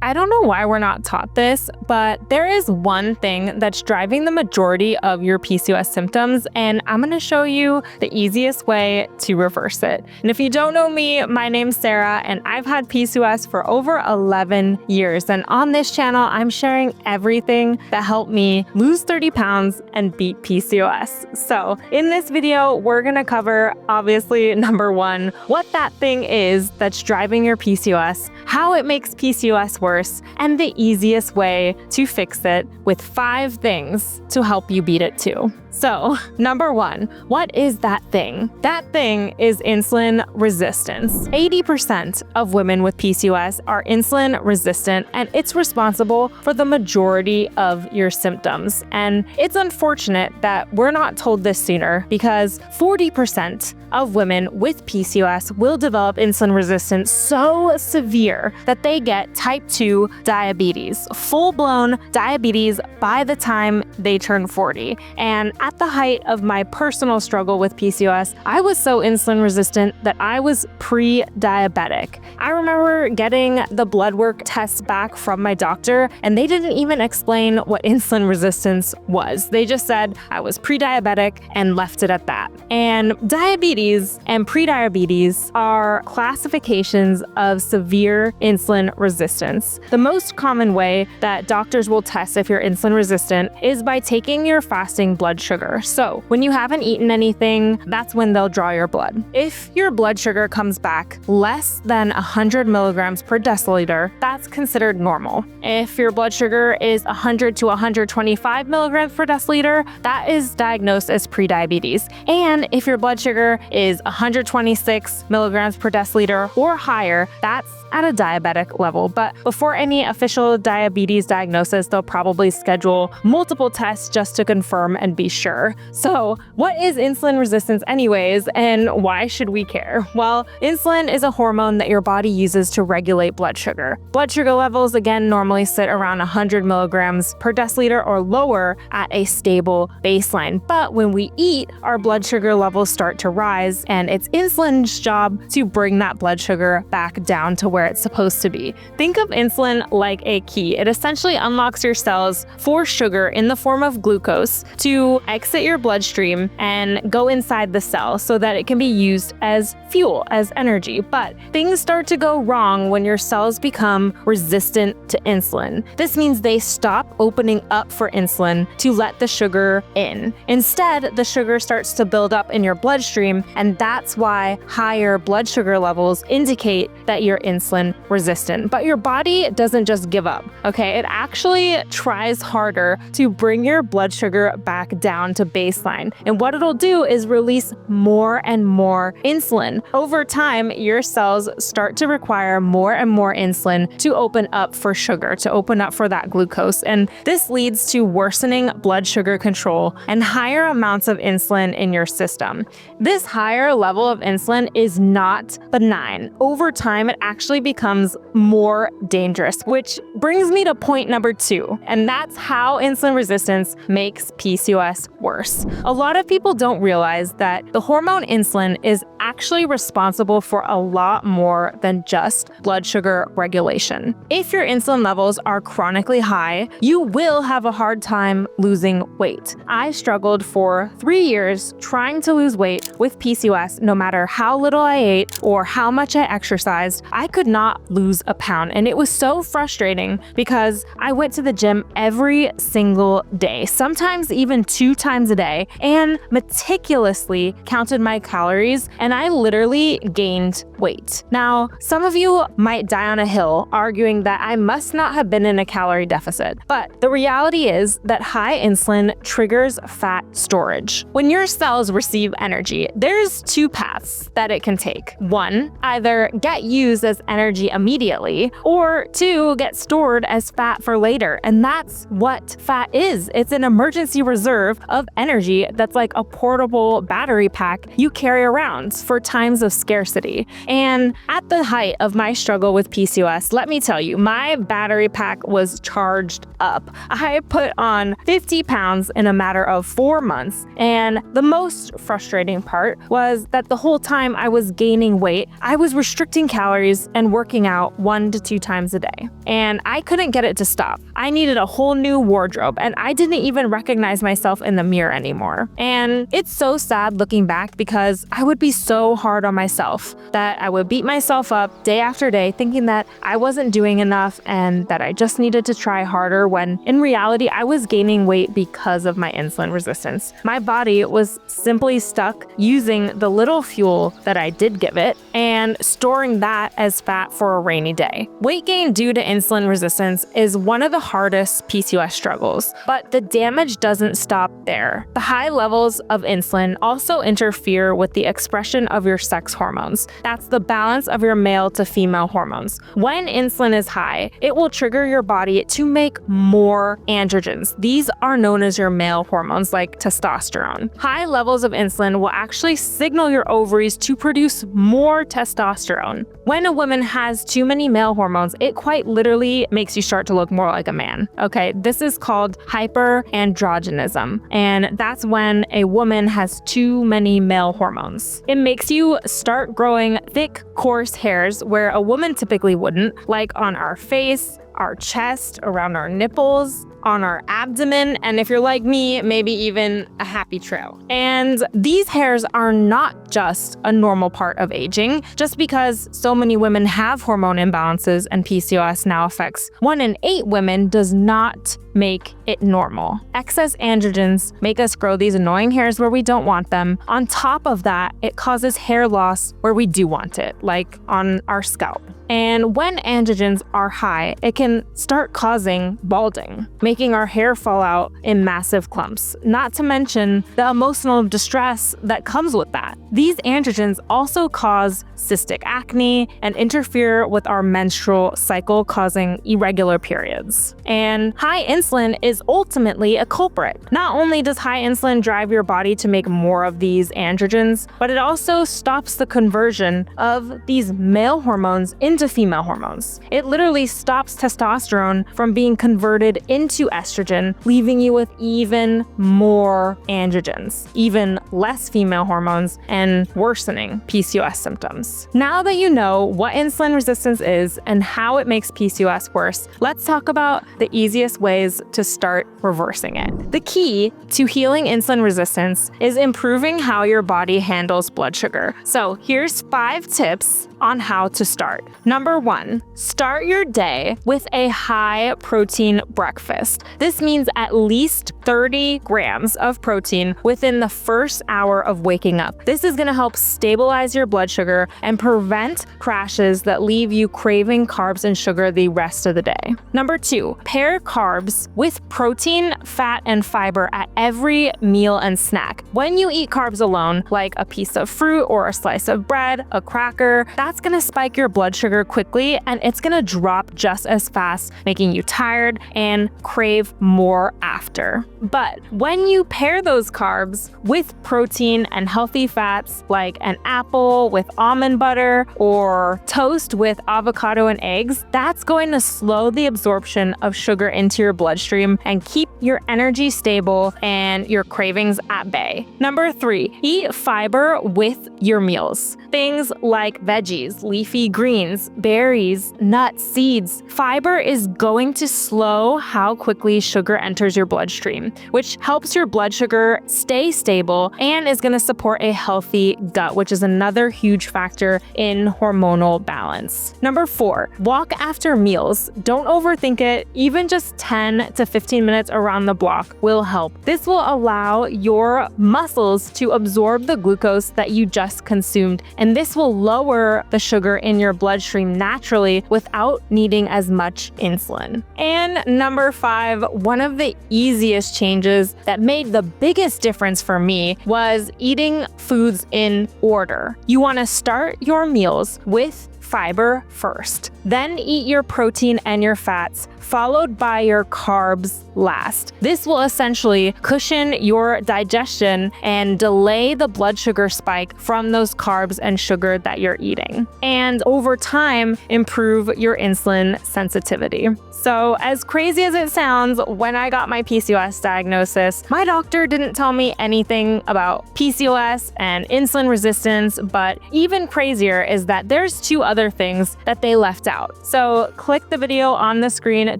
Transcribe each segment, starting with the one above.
I don't know why we're not taught this, but there is one thing that's driving the majority of your PCOS symptoms, and I'm going to show you the easiest way to reverse it. And if you don't know me, my name's Sarah, and I've had PCOS for over 11 years. And on this channel, I'm sharing everything that helped me lose 30 pounds and beat PCOS. So in this video, we're going to cover, obviously, number one, what that thing is that's driving your PCOS, how it makes PCOS worse, and the easiest way to fix it with 5 things to help you beat it too. So, number one, what is that thing? That thing is insulin resistance. 80% of women with PCOS are insulin resistant, and it's responsible for the majority of your symptoms. And it's unfortunate that we're not told this sooner, because 40% of women with PCOS will develop insulin resistance so severe that they get type 2 diabetes, full-blown diabetes by the time they turn 40. And at the height of my personal struggle with PCOS, I was so insulin resistant that I was pre-diabetic. I remember getting the blood work tests back from my doctor, and they didn't even explain what insulin resistance was. They just said I was pre-diabetic and left it at that. And diabetes and pre-diabetes are classifications of severe insulin resistance. The most common way that doctors will test if you're insulin resistant is by taking your fasting blood sugar. So when you haven't eaten anything, that's when they'll draw your blood. If your blood sugar comes back less than 100 milligrams per deciliter, that's considered normal. If your blood sugar is 100 to 125 milligrams per deciliter, that is diagnosed as prediabetes. And if your blood sugar is 126 milligrams per deciliter or higher, that's at a diabetic level. But before any official diabetes diagnosis, they'll probably schedule multiple tests just to confirm and be sure. So what is insulin resistance anyways, and why should we care? Well, insulin is a hormone that your body uses to regulate blood sugar. Blood sugar levels, again, normally sit around 100 milligrams per deciliter or lower at a stable baseline. But when we eat, our blood sugar levels start to rise, and it's insulin's job to bring that blood sugar back down to where it's supposed to be. Think of insulin like a key. It essentially unlocks your cells for sugar in the form of glucose to exit your bloodstream and go inside the cell so that it can be used as fuel, as energy. But things start to go wrong when your cells become resistant to insulin. This means they stop opening up for insulin to let the sugar in. Instead, the sugar starts to build up in your bloodstream, and that's why higher blood sugar levels indicate that you're insulin resistant. But your body doesn't just give up, okay? It actually tries harder to bring your blood sugar back down to baseline. And what it'll do is release more and more insulin. Over time, your cells start to require more and more insulin to open up for sugar, to open up for that glucose. And this leads to worsening blood sugar control and higher amounts of insulin in your system. This higher level of insulin is not benign. Over time, it actually becomes more dangerous, which brings me to point number 2, and that's how insulin resistance makes PCOS worse. A lot of people don't realize that the hormone insulin is actually responsible for a lot more than just blood sugar regulation. If your insulin levels are chronically high, you will have a hard time losing weight. I struggled for 3 years trying to lose weight with PCOS. No matter how little I ate or how much I exercised, I could not lose a pound. And it was so frustrating because I went to the gym every single day, sometimes even 2 times a day, and meticulously counted my calories, and I literally gained weight. Now, some of you might die on a hill arguing that I must not have been in a calorie deficit, but the reality is that high insulin triggers fat storage. When your cells receive energy, there's 2 paths that it can take. 1, either get used as energy immediately, or 2, get stored as fat for later. And that's what fat is. It's an emergency reserve of energy that's like a portable battery pack you carry around for times of scarcity. And at the height of my struggle with PCOS, let me tell you, my battery pack was charged up. I put on 50 pounds in a matter of 4 months. And the most frustrating part was that the whole time I was gaining weight, I was restricting calories and working out 1 to 2 times a day. And I couldn't get it to stop. I needed a whole new wardrobe, and I didn't even recognize myself in the mirror anymore. And it's so sad looking back because I would be so hard on myself that I would beat myself up day after day thinking that I wasn't doing enough and that I just needed to try harder, when in reality I was gaining weight because of my insulin resistance. My body was simply stuck using the little fuel that I did give it and storing that as fat for a rainy day. Weight gain due to insulin resistance is one of the hardest PCOS struggles, but the damage doesn't stop there. The high levels of insulin also interfere with the expression of your sex hormones. That's the balance of your male to female hormones. When insulin is high, it will trigger your body to make more androgens. These are known as your male hormones, like testosterone. High levels of insulin will actually signal your ovaries to produce more testosterone. When a woman has too many male hormones, it quite literally makes you start to look more like a man. Okay, this is called hyperandrogenism, and that's when a woman has too many male hormones. It makes you start growing thick, coarse hairs where a woman typically wouldn't, like on our face, our chest, around our nipples, on our abdomen, and if you're like me, maybe even a happy trail. And these hairs are not just a normal part of aging. Just because so many women have hormone imbalances and PCOS now affects 1 in 8 women does not make it normal. Excess androgens make us grow these annoying hairs where we don't want them. On top of that, it causes hair loss where we do want it, like on our scalp. And when androgens are high, it can start causing balding, making our hair fall out in massive clumps, not to mention the emotional distress that comes with that. These androgens also cause cystic acne and interfere with our menstrual cycle, causing irregular periods. And high insulin is ultimately a culprit. Not only does high insulin drive your body to make more of these androgens, but it also stops the conversion of these male hormones into female hormones. It literally stops testosterone from being converted into estrogen, leaving you with even more androgens, even less female hormones, and worsening PCOS symptoms. Now that you know what insulin resistance is and how it makes PCOS worse, let's talk about the easiest ways to start reversing it. The key to healing insulin resistance is improving how your body handles blood sugar. So here's 5 tips on how to start. Number 1, start your day with a high protein breakfast. This means at least 30 grams of protein within the first hour of waking up. This is going to help stabilize your blood sugar and prevent crashes that leave you craving carbs and sugar the rest of the day. Number 2, pair carbs with protein, fat, and fiber at every meal and snack. When you eat carbs alone, like a piece of fruit or a slice of bread, a cracker, that's going to spike your blood sugar quickly, and it's going to drop just as fast, making you tired and crave more after. But when you pair those carbs with protein and healthy fats, like an apple with almond butter or toast with avocado and eggs, that's going to slow the absorption of sugar into your bloodstream and keep your energy stable and your cravings at bay. Number 3, eat fiber with your meals. Things like veggies, leafy greens, berries, nuts, seeds. Fiber is going to slow how quickly sugar enters your bloodstream, which helps your blood sugar stay stable and is going to support a healthy gut, which is another huge factor in hormonal balance. Number 4, walk after meals. Don't overthink it. Even just 10 to 15 minutes around the block will help. This will allow your muscles to absorb the glucose that you just consumed, and this will lower the sugar in your bloodstream naturally without needing as much insulin. And number 5, one of the easiest changes that made the biggest difference for me was eating foods in order. You want to start your meals with fiber first. Then eat your protein and your fats, followed by your carbs last. This will essentially cushion your digestion and delay the blood sugar spike from those carbs and sugar that you're eating. And over time, improve your insulin sensitivity. So as crazy as it sounds, when I got my PCOS diagnosis, my doctor didn't tell me anything about PCOS and insulin resistance, but even crazier is that there's 2 other things that they left out. So click the video on the screen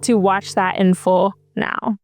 to watch that in full now.